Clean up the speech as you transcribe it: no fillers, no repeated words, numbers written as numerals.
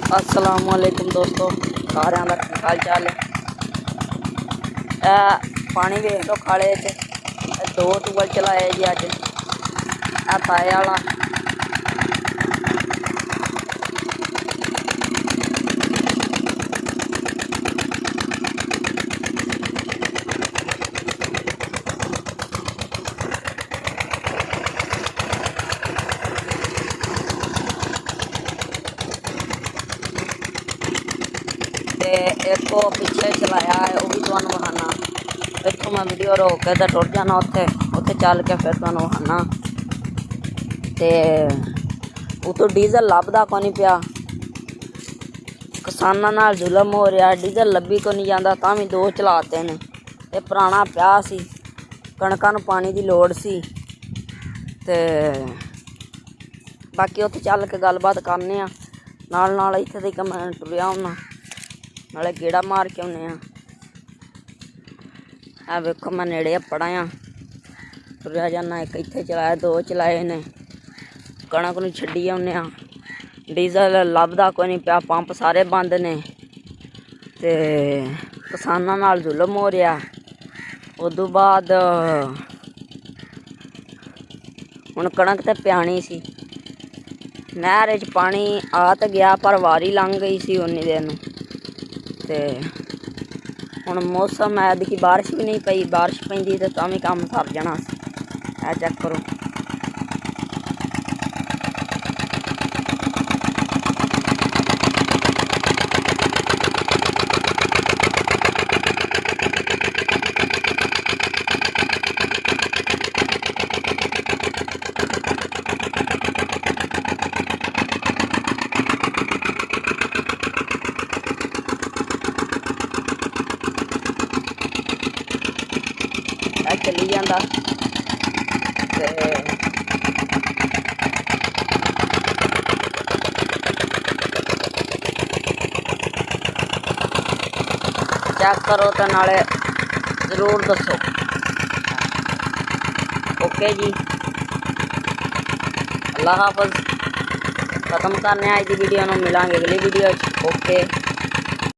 अस्सलाम वालेकुम दोस्तों, सारे का की हाल चाल है। पानी वेख लो खाले च 2 टूबल चलाए जी अज। ताए वाला एक को पिछले चलाया है, वह भी तुहानू वहाना। इतों मैं वीडियो रोक के तो टुट जाना, उत्थे चल के फिर तुहानू वहाना। तो उतों डीजल लभदा को नहीं पिया, किसानां नाल जुलम हो रहा। डीजल लभी को नहीं जाता, तां भी 2 चलाते ने। ये पुराना पिया सी, कणकां नूं पानी की लोड़ सी। ते बाकी उत्थे चल के गलबात करने आ, नाल नाल इत्थे तक मैं टुरिया होना, नाले गेड़ा मार के आने। आ वेखो मैं नेड़े पड़ा तुरया जाना। एक इत्थे चलाया, 2 चलाए ने, कणक नूं छड्डी आउने। डीजल लभदा कोई नहीं पिया, पंप सारे बंद ने। ते किसानां नाल जुलम हो रहा। उदों बाद हुण कणक ते प्याणी सी, नहर च पानी आ तो गया पर वारी लंघ गई सी उन्नी देर नूं। ते हुण मौसम ऐतकी बारिश भी नहीं पई, बारिश पैंदी तो तां भी काम सर जाना सी। ऐ चेक करो, चली जाता। चेक करो तो नाले जरूर दसो। ओके जी, अल्लाह हाफिज़। खत्म करने अज की वीडियो, मिलांगे अगली वीडियो। ओके।